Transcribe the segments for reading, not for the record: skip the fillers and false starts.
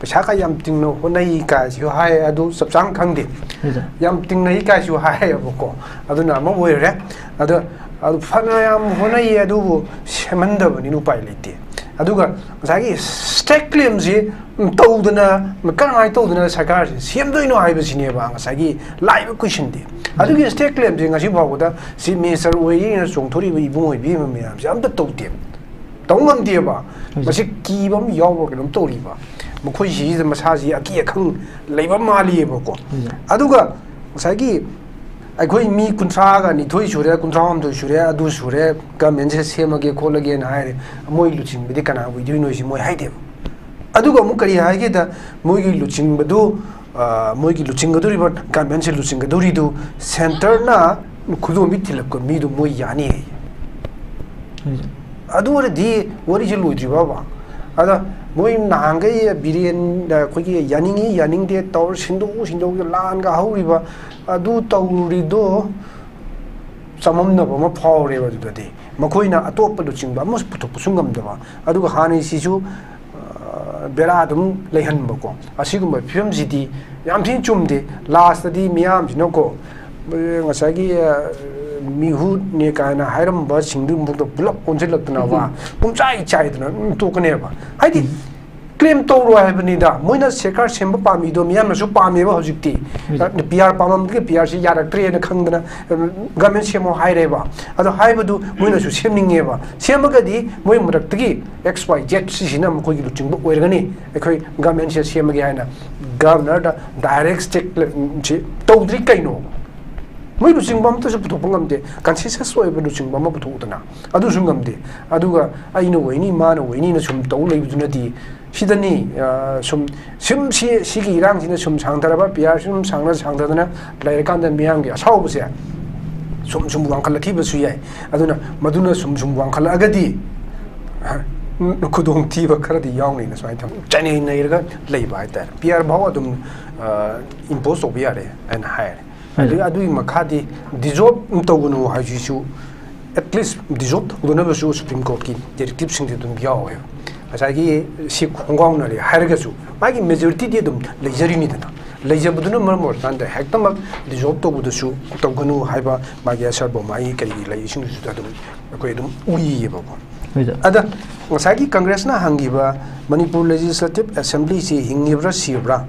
पैसा का यम तिंगनो होनई का जो हाय अदु सबचांग खंगदे यम तिंगनई का जो हाय अबको अदुना म ओइरे अदु अदु फना यम होनई अदु सेमंदबनि नु पाइ लेते अदुगा मसागी स्टेक क्लेम जी तौदना कनाय तौदना सरकार सेमदोइनो हाइबसिनेबा मसागी लाइव क्वेश्चन दे अदुगी स्टेक क्लेम जी ngasi बावदा सि मेसर ओइना चोंथोरि इबुंगोइ बि मयाम जे अमता तौते तौंगम देबा मसि कीबम यावो केनम तौरिबा मखोइ सि मसाजी अकी अखंग लेबा मालिएबको अदुगा मसागी अखोइ मी कुंथ्रागा निथोइ सुरे कुंथ्राम दो सुरे अदु सुरे गवर्नमेंट से सेमगे खोलगे ना हाय मोइ लुचिंग बिदि कना बुइदिनो सि मोइ हाइदे अदुगा मु करि हाइगे दा मोइगी लुचिंग बदु मोइगी लुचिंग गदुरि बट गवर्नमेंट से लुचिंग गदुरि दु सेंटर ना खुदो मी थिलक मी दु मोइ यानी अदु दी वरि जे लुइद्रि बाबा अदा मोइ नांगे बिरियन खोगी यानिंगी यानिंग दे तौर सिंदो लान गा हौरिबा अदु तौरिदो सममनबो म फावरेबा दुदे मखोइना अतोप लुचिंबा मस पुथोप सुंगमदबा अदुगा हानि सिसु बेरा दुम लेहनबको असिगुम फिल्म सिटी याम थिन चुमदे लास्ट दी मियाम जिनको ngасagi mihu ne kana hairam ba singdu mukto pulap onjelakna wa pumchai chaidna to kane ba haidi claim to ro haibani da moina sekar semba pami do miyam na su pami ba hojikti pr pamam ke pr si yarak tre na khangdana government semo haire ba ado haibadu moina su semninge ba semaga di moi murak gi xyz si sina mo gi luching bo oirgani ekhoi government se semagi haina governor da direct state tawdri kaino moi luching bam to su putopangam de consensus oiba luching bam putodana adu sungam de aduga aino waini mana waini na sum taw leibuduna di sidani sum sigi irang sina sum sangdaraba pr sum sangdadana lairakanda miyam gi asaw buse sum wangkhalaki basu yai aduna maduna sum wangkhal agadi kudong tiba khara di yaung ni na swai tham chane nei raga leiba ta pr baw adum impose obiare and hire adu makhadi dissolve tawunu hajisu at least dissolve udona basu supreme court ki directive sing dum yawe asagi si khongwang na ri hairgasu magi majority di dum leijari ni dana leijabuduna marmor tanda hektam dissolve to budusu tawganu haiba magi asar bo mai kari lai sing su da dum akoi dum ui ba ko ada asagi congress na hangiba manipur legislative assembly si hingibra sibra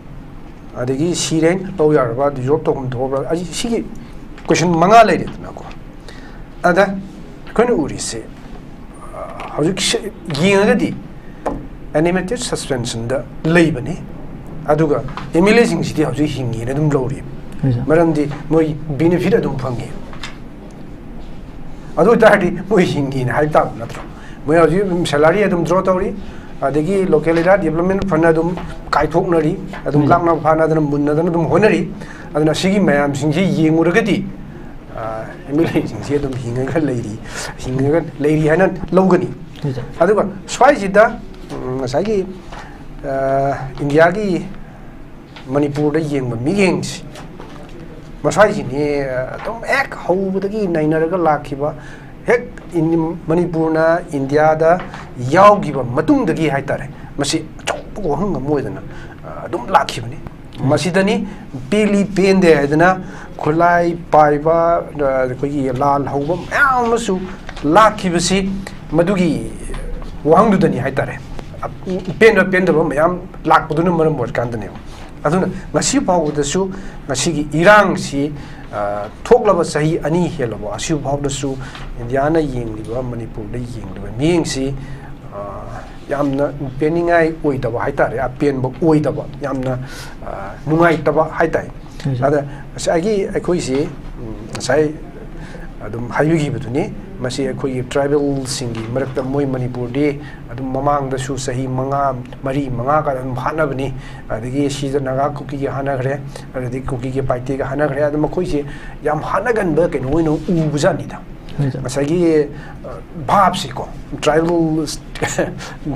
adegi siren to yarba dissolve to kum thobra aji sigi question manga leire na ko ada kono uri se haujuk yinga di animated suspension da leibani aduga emile sing sidi haujuk hingi na dum lori maramdi moi benefit adum phangi adu tadi moi hingi na haita natro moi haujuk salary adum draw tawri adegi locality development fund adum kaithoknari adum lakna phana dana munna dana dum honari aduna sigi mayam singji yenguragadi emile sing si adum hinga leiri hana logani aduga swai sida ngasagi india gi manipur da yengba miyengsi masai ni dum ek hobudagi nainaraga lakhiba hek in manipur na india da yaugiba matung dagi haitare masi chokko hanga moidana dum lakhibani masidani peli pende haidana khulai paiba kogi lal hauba amasu lakhibasi madugi wangdu dani haitare penda ba mayam lakpuduna maram bor kandane aduna ngasi pawudasu ngasi gi irang si thoklaba sahi ani helabo asiu bawdasu indiana yengliba manipur da yengliba miyengsi yamna peningai oidaba haitare a penba oidaba yamna nungai taba haitai ada asagi akoi si sai adum hayugi buduni masi akoi tribal singi marakta moi manipur de adum mamang da su sahi mari manga ka dum hana bani adagi sida naga kuki ge hana gre adagi kuki ge paite ge hana gre adum koi si yam hana gan ba ken oino u bujani da masagi bhab si ko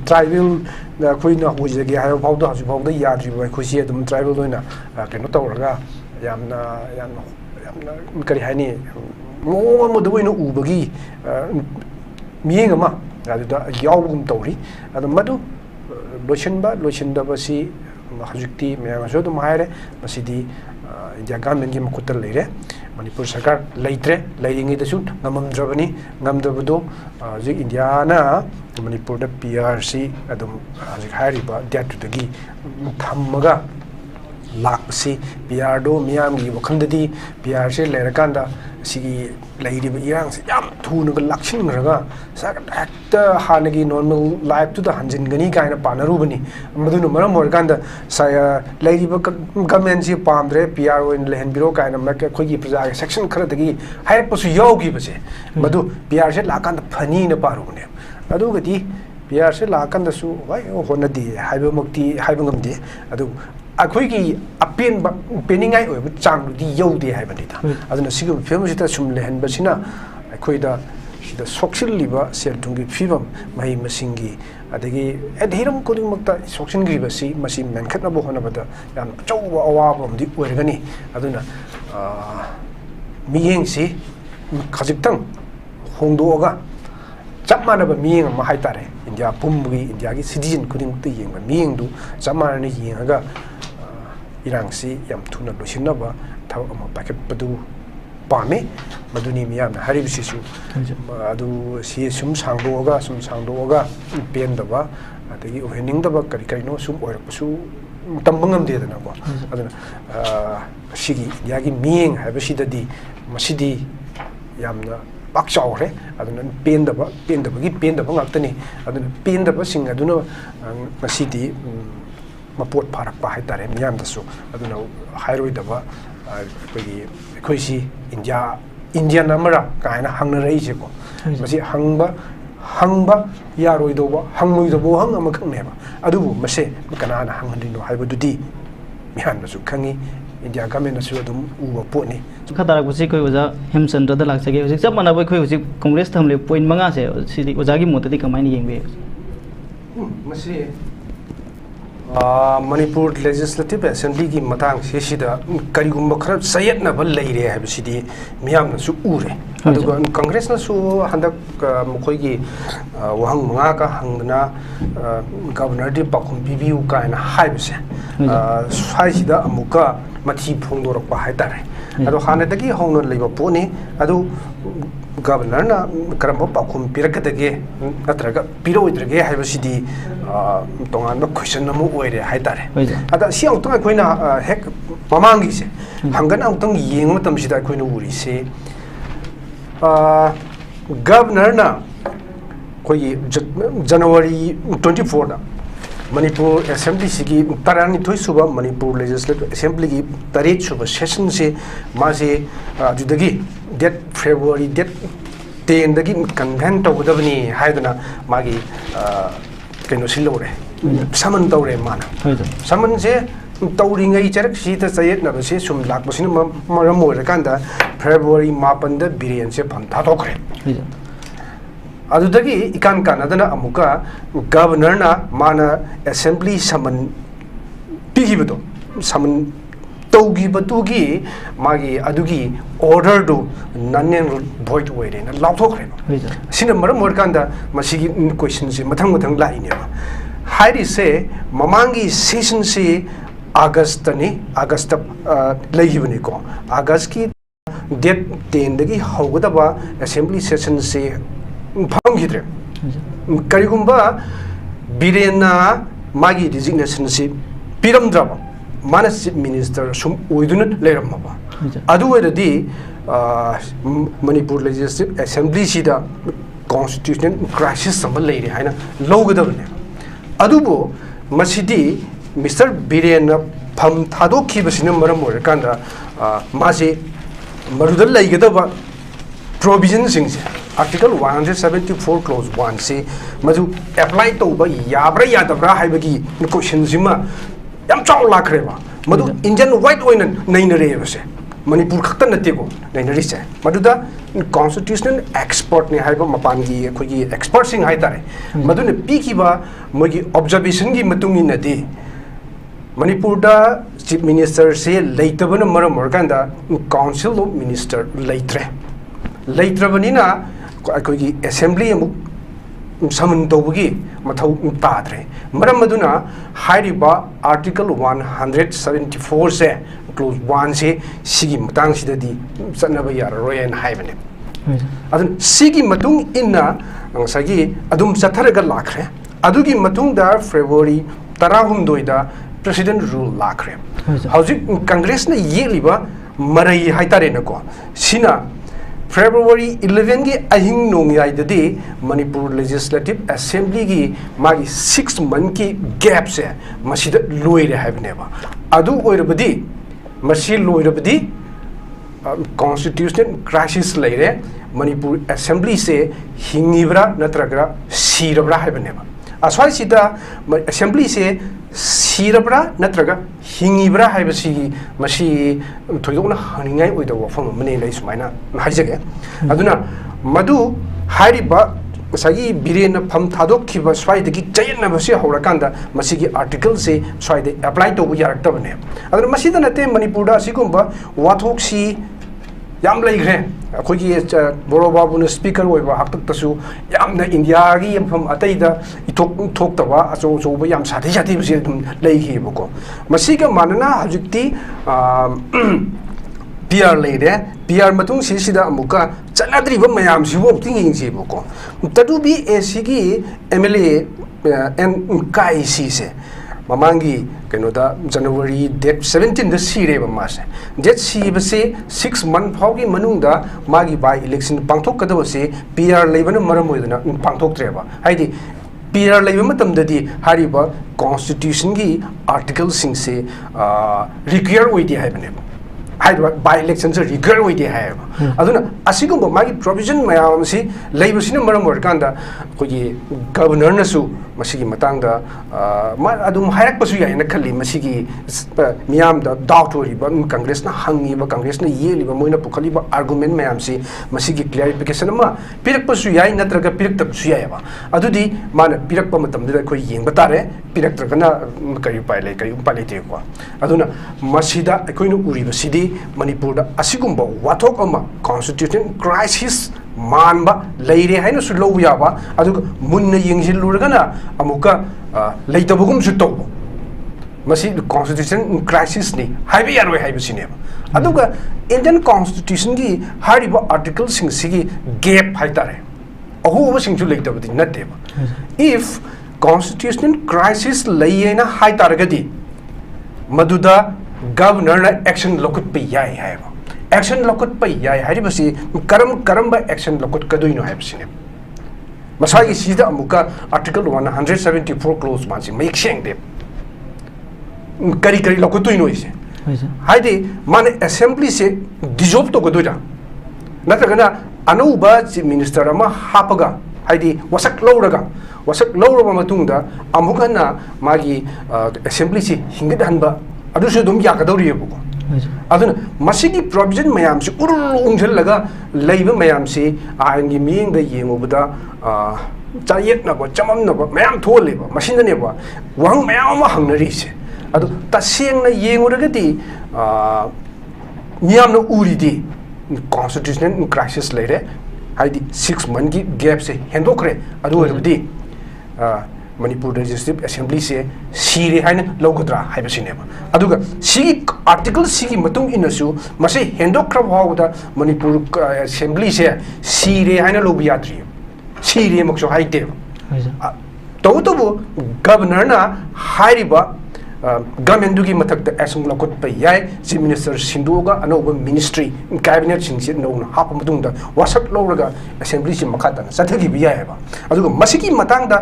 tribal da koi na hoje ge hayo bawda hasu bawda yadri ba koi si adum tribal doina ken no tawraga yamna kari hani mo mo do no ubagi miyengama adu da yawgum tawri adu madu lotion da basi hajukti me ma so dum haire masidi India government gi makuta leire manipur sarkar leitre leiringi da su ngamam drabani ngamdabdo ji India na manipur da PRC adum hajik hairiba that to gi thammaga lakpasi PR do miyam gi wakhandadi PR se lerakanda sigi leiriba irang se yam thuna ga lakshin raga sak acta hanagi normal life to the hanjin gani kaina panarubani madunu maram morganda saya leiriba government si pamdre PR oin lehen biro kaina mak khogi praja section khara dagi hai pasu yogi base madu PR se lakanda phani na parubane adu gadi PR se lakanda su wai honadi haiba mukti haiba ngamdi adu अखोई open पेनिंगाई चांग यौदे हाइबनिता अदुना सिगम फेमसिता सुम लेहन बसिना अखोइदा सिदा सोक्सिलिब सेलथुंगी फिबम महि मसिंगी अदगी एधेरम कोदिमक्ता सोक्सिनगी बसि मसि मेनखतनबो होनबदा याम चौबा अवाबमदि ओरगनी अदुना मियेंसि खजिक्तंग होंदोगा chap mana ba miyeng ma hai tare India pumgi India gi citizen kuding tu yeng ba miyeng du chap mana ni yeng aga irang si yam thuna losinna ba thaw ama packet padu pame maduni miyam na harib si su adu si sum sangdo ga pen da ba adagi opening da ba kari kari no sum oir su tambangam de da na ba aduna sigi India gi miyeng ha ba si da di masidi yamna bakchaure aduna pendaba gi pendaba ngaktani aduna pendaba sing aduna masidi mapot pharak pa haitare miyam dasu aduna hairoi daba koisi India namara kaina hangna rei je ko masi hangba yaroi doba hangmoi dobo hang ama khangneba adubu mase kana na hanghandino haibadudi miyam dasu khangi India government asu adum uba potni khadara kusi koi oja Hemchandra da laksage hojik chap mana koi hojik congress thamle point manga se sidi oja gi motati kamaini yengbe masi manipur legislative assembly gi matang se sida karigumba khara sayat na bal leire ha sidi miyam na su ure aduga congress na su handak mokoi gi wahang manga ka hangna governor di pakhum bibiu ka na haibse sai sida amuka mathi phongdor pa haitare ado hanadagi hongno leiba poni adu governor na karamba pakhum pirakadage natraga piroidrage haibasidi tongan ba question namu oire haitare ada si autang koina hek mamangi se hangan autang yeng matam sida koina uri se governor na koi January 24 da Manipur Assembly sigi tarani thoi suba Manipur Legislative Assembly gi tarit suba session se mase judagi date February date 10 dagi convent tawdabni haidana magi kaino silore saman tawre mana saman se tawringai charak sita sayet na se sum lak basin maram ore kanda February 8 da biren se pham tha thokre adudagi ikan kanadana amuka governor na mana assembly saman pigibudo saman togi batugi magi adugi order do nanen void wede na lauthokre sina maram morkanda masigi question se mathang lai ne hairi se mamangi session se august laigibani ko august ki date 10 dagi haugadaba assembly session se Pangidre Karigumba Birena Magi designation si Piram Draba Manas Minister Sum Udunat Leramaba Adu di Manipur Legislative Assembly Sida Constitutional Crisis Samba Lady Hina Logadavane Adubo Masidi Mr. Birena Pam Tado Kibasina Maramura Kanda Masi Marudal Lagadaba Provisions Article 174 clause 1 say madu apply to ba yabra yadabra haibagi question zima yam chaw lakreba madu Indian white oina nainare base Manipur khakta natego nainare se maduda constitutional expert ne haiba mapangi khogi expert sing haitare madu ne pikiba mogi observation gi matungi nadi Manipur da chief minister se leitabana maram morganda council of minister leitre leitrabanina assembly saman tawgi mathau tadre maram maduna hairiba article 174 se clause 1 se sigi matang sidadi chanaba yararoi en haibane adun sigi matung inna sagi adum chatharaga lakhre adugi matung da February 16 da president rule lakhre hauji congress na yeliba marai haitare nako sina February 11 gi ahing nongyai dadi Manipur Legislative Assembly gi magi 6 month ki gap se masida loire haibneba adu oirabadi masi loirabadi constitutional crisis leire Manipur Assembly se hingibra natragra sirabra haibneba aswai sida Assembly se sirabra natraga hingibra haibasi masi thoidona haningai oida wafam mane lai sumaina haijage aduna madu hairiba sagi birena pham thadok khiba swaidagi jayna basi horakanda masigi article se swaide apply to yaraktabane aduna masida nate Manipurda sigumba wathok si yam laigre akhoi boro babu speaker oiba haktasu yamna India gi yamfam ataida itok thoktawa aso so yam sathi sathi bisi dum laigi boko masiga manana hajukti PR leide PR matung sida amuka chanadriba mayam sibo tinging siboko tadubi esigi MLA en kai si se mamangi kenoda January date 17 da sireba mase date sibase 6 month phaugi manungda magi by election pangthok kadawase PR leibana maram oidana pangthok treba haidi PR leiba matamdadi hariba constitution gi article sing se require oidi haibane by election se require oidi haiba aduna asigumba magi provision mayam si leibasina maram orkanda khogi governor nasu masigi matangda ma adum hairak pasu yaina khalli masigi miyam da doubt oriba congress na hangi ba congress na yeli ba moina pukhali ba argument mayam si masigi clarification ma pirak pasu yai natraga pirak tak su yai ba adudi mana pirak pa matam da khoi yeng batare pirak tragana kai pai le te ko aduna masida khoi nu uri ba sidi Manipur da asigumba wathok ama constitution crisis manba leire haina su lo yaba aduga munna yengsil lurgana amuka leitabugum su to masi constitution crisis ni haibi yarwe haibi sineba aduga Indian constitution gi hariba article sing sigi gap haitare ahu sing su leitabadi nateba if constitutional crisis leina haitaragadi maduda governor na action lokut pe yai haiba action lokut pa yai haribasi karam ba action lokut kaduino haibsine masagi sida amuka article 174 clause mansi make sheng de kari lokutuino ise haide man assembly se dissolve to godoja natagana anuba chief minister ama hapaga haide wasak lowraga matungda amuka na magi assembly se hingidanba adusu dum yakadawriyebuko aduna masigi provision mayam si urungjellaga leiba mayam si aangi miyeng da yengobada chayet na ba chamam na ba mayam tholeba masinda ne ba wang mayam ma hangnari se adu taseng na yengoragati miyam na uridi constitutional crisis leire haidi 6 month gi gap se hendokre adu orabdi Manipur Legislative Assembly se siri haina logodra haibasineba aduga sigi article sigi matung inasu mase hendokra hawda Manipur Assembly se siri haina lobiyatri siri makso haite tawtubu governor na hairiba government dugi mathakta action lokot pa yai chief minister sinduga anoba ministry cabinet singsi no hap madungda wasak lowraga assembly si makata sathagi bi yai ba aduga masiki matangda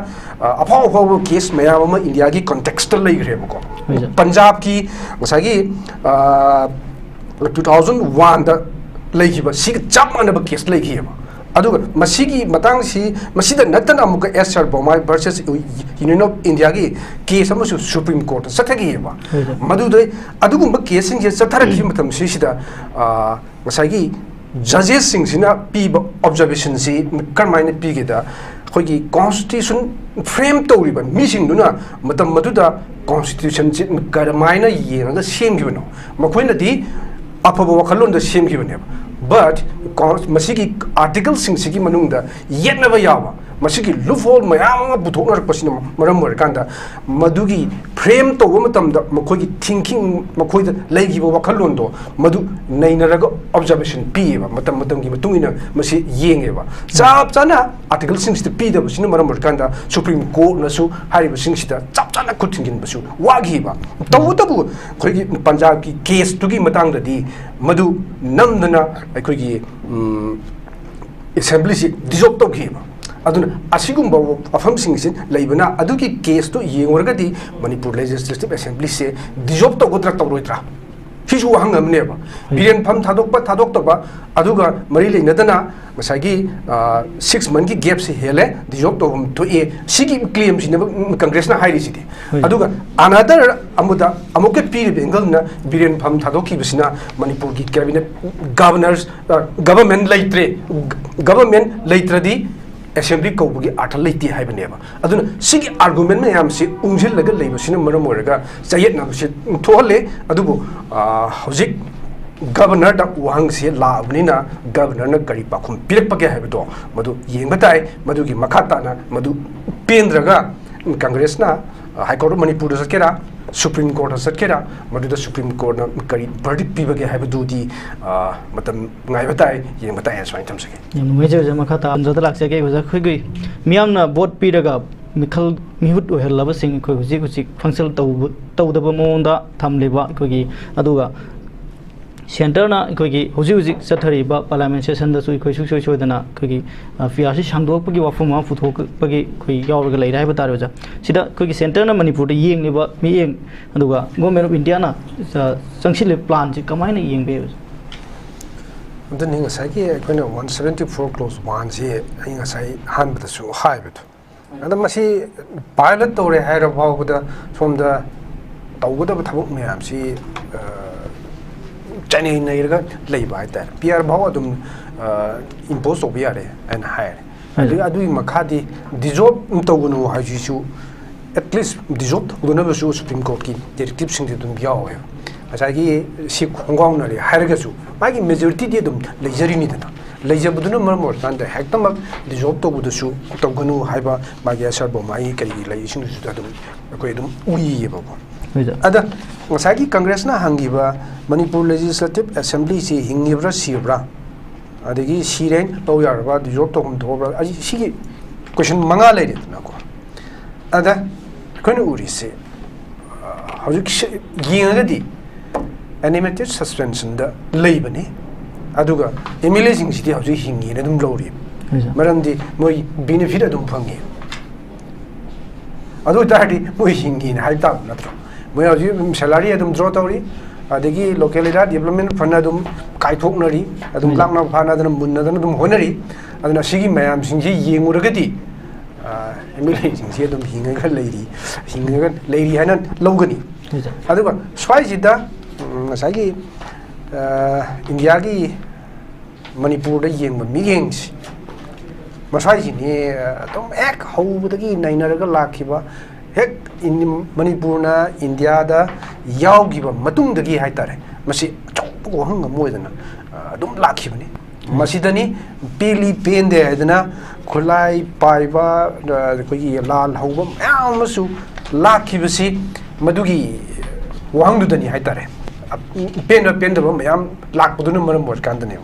apaw case mayam ma india gi contextual leigre ko punjab ki masagi 2001 da leigiba sig chapmanaba case leigiba aduga masigi matang si masida natana amuka SR Bomai versus Union of India gi case amusu Supreme Court sathagi ba madude adugumba case sing satharaki matam sida masagi judges sing sina piba observation si karmaina pigeda khogi constitution frame tawriba missing duna matam maduda constitution si karmaina yenga semgibno makoina di apaba wakhalon da semgibne but masigi article sing sigi manungda yetnaba yawa masiki loophole mayam puthoknar pasina maram oirkanda madugi frame to matamda makhoi thinking makhoi leigi ba wakhallondo madu nainaraga observation pi ba matam gi matungina masi yenge ba chap chana article 60 pi da basina maram oirkanda supreme court na su hariba singsida chap chana kuthingin basu wagi ba tabu khoi gi punjab gi case tugi matang da di madu namdana khoi gi assembly si dissolve to gi aduna asigumba afamsingsin leibana aduki case to yengorgadi manipur legislative assembly se dissolve to godra tawroitra hisu hangamne ba biren pham thadok ba aduga mari leinadana masagi 6 month ki gap se hele dissolve to hum to e sigi claim sin congress na hairi sidi aduga another amuda amuke pir bengal na biren pham thadok ki bisina manipur ki cabinet governors government leitradi assembly kौबगी आठ लेती है बनेबा अदुन सिगी argument में हम से उंजिल लगा लेबो सिन मरम ओरगा जायत ना से थोले अदुबो हजिक गवर्नर दा वांग से लाबनिना गवर्नर न करी पाखुम पिरक पके है तो मधु येंग बताए मधु की मखाता ना मधु पेंद्रगा कांग्रेस ना हाई कोर्ट मणिपुर सकेरा सुप्रीम कोर्ट सकेरा मधु सुप्रीम कोर्ट ना करी वर्डिक पीबगे है दुदी मतम ngai बताए येंग बताए स्वाइन थम सके यम मेजे जे मखाता अंजद लाक्से के होजा खगै मियामना वोट पीरगा मिखल मिहुत ओहरलाब सिंग खoi हुजी फंक्शन तौदब मोंदा थमलेबा खगि अदुगा सेंटर ना खगि हुजी चथरिबा पार्लियामेंट सेशन दा सुइ खoi सुइ सोइदना खगि फियासी सांगदोकपगि वाफमा फुथोकपगि खoi यावरगा लेरा है बतारो जा सिदा खगि सेंटर ना मणिपुर दा येंगलेबा मियेंग अदुगा गवर्नमेंट ऑफ इंडिया ना संगसिले प्लान जे कमाइना येंगबे the ning sai ki koina 174 clause 1 si inga sai han bata su hai bata and masi pilot tore hai ra bhaw da from the tawda thabuk me am si chane nei ga lei bai ta pr bhaw adum impose of yare and hire adu makhadi dissolve tawunu ha ji su at least dissolve guna ba su supreme court ki directive sing dum biaw asagi si khongwang na ri hargasu magi majority de dum leisure ni da leisure buduna marmor tan da hektam di job to budu to gunu haiba magi asar bo mai kari lai sing su da dum ko dum ui ba ko ada asagi congress na hangiba manipur legislative assembly si hingibra sibra adagi siren to yarba di job to hum thobra aji sigi question manga lai de na ko ada kono uri se haujuk yinga di animated suspension da leibani aduga emile sing city hauji hingi na dum lori maramdi moi benefit adum phangi adu tahdi moi hingi na hai ta natro moi hauji salary adum draw tawri adagi locality development fund adum kai thoknari adum lakna phana dana munna dana dum honari aduna sigi mayam sing ji yenguragadi emile sing ji adum hinga leiri hanan logani aduga swai jida ngasai india gi manipur da yeng ma miyeng si masai ji ni tom ek hobudagi nainaraga lakhiba hek in manipur na india da yawgiba matung dagi haitare masi chokko hanga moidana dum lakhibani masidani pili pende adana khulai paiba koi lal hoba amasu lakhibasi madugi wangdu dani haitare pen da mayam lak buduna maram bor kandane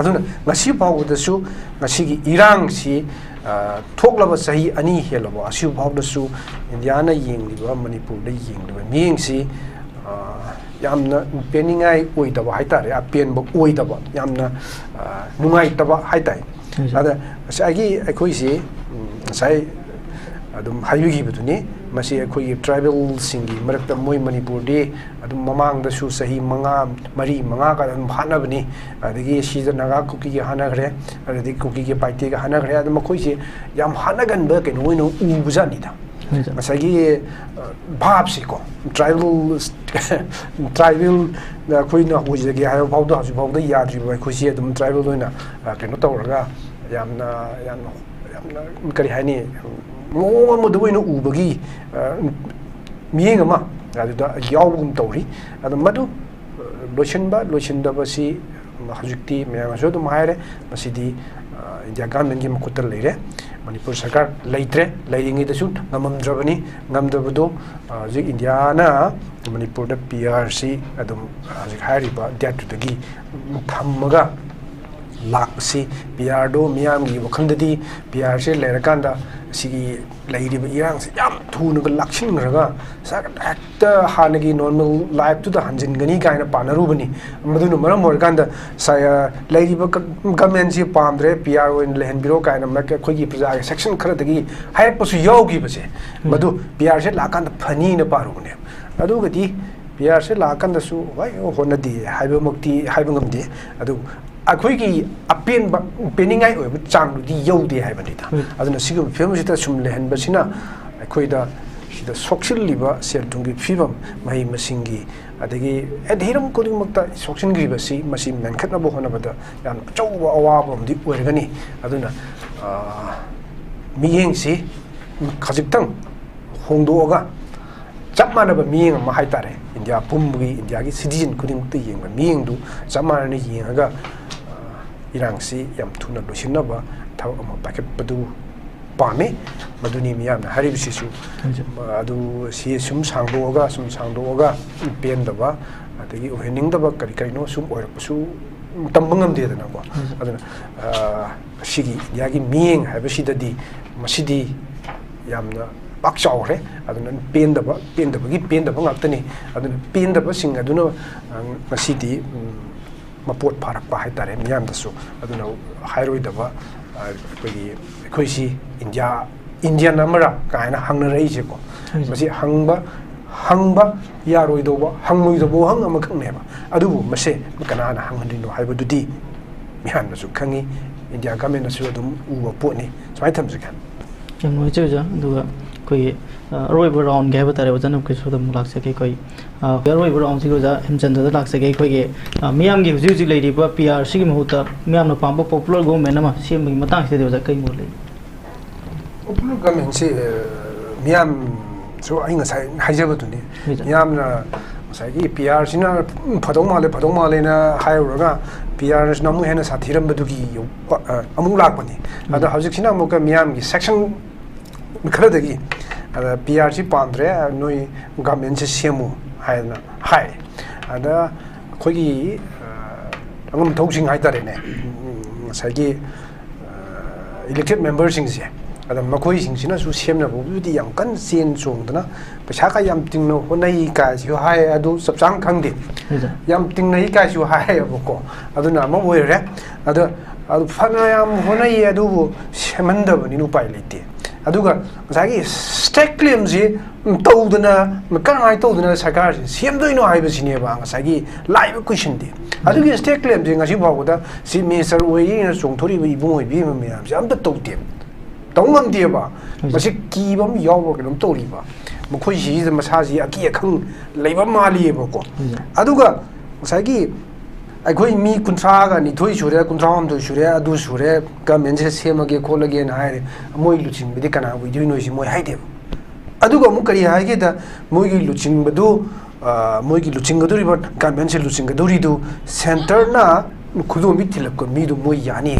aduna ngasi paw da su ngasi gi irang si thoklaba sahi ani helaba asu paw da su india na yengliba manipur da yengliba miyeng si yamna peningai oidaba haitare a pen ba oidaba yamna nungai taba haitai ada sagi akoi si sai adum hayugi buduni masi akoi tribal singi marakta moi manipur de adum mamang da su sahi mari manga ka adum hana bani adigi sida naga kuki ge hana gre adigi kuki ge paite ge hana gre adum khoi si yam hana gan ba ke no no u bujani da masagi bhab si ko tribal da khoi na ho ji ge ha bhaw da yadri ba khoi si adum tribal doina ke no tawraga yamna kari hani mo mo do no ubagi miyeng ma adu yawum tawri adu madu lotion da basi hajukti me so dum haire masidi india government gi makutar leire manipur sarkar leitre leiringi da su ngamamdrabani ngamdabado ji india na manipur da prc adum ji hairiba datu dagi thammaga laksi PR do miyam gi wakhandadi PR se lerakanda sigi leiriba irang se yam thuna ga lakshin raga sa acta hanagi normal life to the hanjin gani kaina panarubani madunu maram morkanda sa leiriba government si pamdre PR in lehen biro kaina mak khogi praja section khara dagi hai pasu yogi base madu PR se lakanda phani na parubane adu gati PR se lakanda su wai honadi haiba mukti haiba ngamde adu अखोई open पेनिंगाई चांगदी यौदे हाइबनिदा अदुना सिगु फिल्मसिता सुम लेहनबसिना अखोइदा सिदा सोक्सिलिबा सेलथुंगी फिबम महि मसिंगी अदगी एधीरम कोदिमक्ता सोक्सिनगिबसि मसि मेनखतनबो होनबदा याम चौबा अवाबमदि ओरगनी अदुना मियेंगसि खजिक्तंग होंदोगा chap manaba miyeng ma haitare india pumgi india gi citizen kuding tu yeng ba miyeng du chap manani yeng ga irangsi yam thuna losinaba thaw ama paket padu pame maduni miyam na harib sisu adu si sum sangdo ga pen daba adagi ohening daba kari kari no sum oirak su tambangam de na ko aduna sigi india gi miyeng haiba sidadi masidi yamna bakchaure aduna pendaba gi pendaba ngaktani aduna pendaba sing aduna masidi mapot pharak pa hai tare miyam dasu aduna hairoi daba koisi indian amara kaina hangna rei je ko masi hangba yaroi doba hangmoi dobo hang amakhne ba adubu mase kana na hangandino haibadudi miyam dasu khangi india government dasu adum uwa potni smai thamse kan jangoi cheja duga koi roi brown ge ba tare wajan ko so da mulak se ke koi roi brown si roja hemchandra da lak se ke koi ge miyam gi huji lei ri ba pr si gi mahuta miyam na pam popular government ma sem gi matang se de waja kai mo lei popular government se miyam so ai nga sai haijaba tu ni miyam na sai gi pr sina phadong male na hairaga pr na mu hena sathiram badu gi amung lak pani ada hojik sina mu ka miyam gi section खरदगी PR सी पांद्रे नोई government से सेमु हायना हाय अदा खोगी अंगम थौसिंग हायतारेने साइगी elected members सिंग से अदा मखोई सिंग सिना सु सेमना बुदी याम कन सेन सोंगदना पैसा का याम तिंगनो होनई का सु हाय अदु सबचांग खंगदे याम तिंगनई का सु हाय बको अदुना म ओइरे अदा अदु फना याम होनई अदु सेमंदबनि नु पाइ लेते aduga masagi state claims ji tawdana kanai tawdana sarkar semdoino haiba sine ba masagi live question de adugi state claims ji ngasi bawda si minister oi na songthori bi bungoi bi ma miyam ji amta tawde tawngam de ba masi ki bam yaw ba kelom tori ba mkhoi ji masaji aki akhang leiba mali ba ko aduga masagi अखोई मी कुंथ्रागा निथोई सुरे कुंथ्राम दो सुरे अदु सुरे government से सेमगे खोलगे ना हाय मोई लुचिंग बिदि कना वीडियो नोइसी मोई हाइदे अदुगा मु करी हाइगे दा मोई लुचिंग बदु मोई लुचिंग गदुरी बट गवर्नमेंट से लुचिंग गदुरी दु सेंटर ना खुदो मी थिलक को मी दु मोई यानी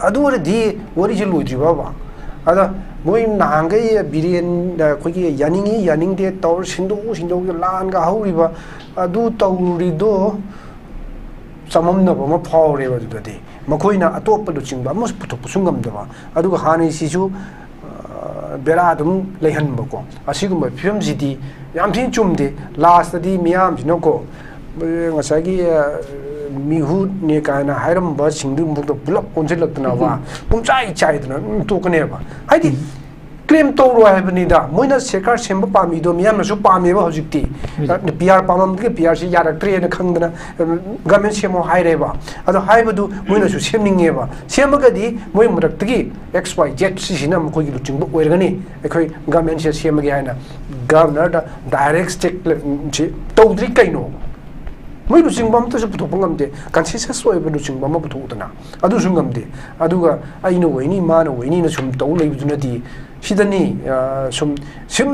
अदु वरदि वरी जे लोइद्रि बाबा अदा मोई नांगे बिरियन खोगी यानिंग दे तौर सिंदो लान गा हौरिबा अदु तौरिदो सममनबो म फावरेबा दुदि मखोइना अतोप लुचिंबा मस पुथोप सुंगमदबा अदुगा हानि सिसु बेरा दुम लेहनबको असिगुम फिल्म जिदि याम थिन चुमदे लास्ट दि मियाम जिनको ngасagi mihu ne kana hairam ba singdu mukto pulap onjelakna wa pumchai chaidna to kane ba haidi claim to ro habani da moina sekar semba pami do miyam na su pami ba hojikti PR pamam ke PR si yara train khangdana government semo haire ba ado haibadu moina su semninge ba semaga di moi murakti XYZ si sinam ko gi luching bo oirgani ekhoi government se semagi haina governor da direct state tawdri kaino moi luching bam to su putopangam de consensus oiba luching bam putodana adu sungam de aduga aino waini mana waini na sum taw leibuduna di sidani sum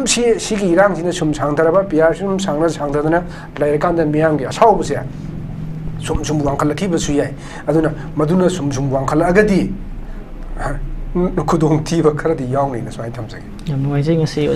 sigi irang sina sum sangdaraba PR sum sangdadana lairakanda miyam gi asaw buse sum wangkhalaki basu yai aduna maduna sum wangkhala agadi khudong thiba kharadi yawnina swai thamjage yam nuai jing si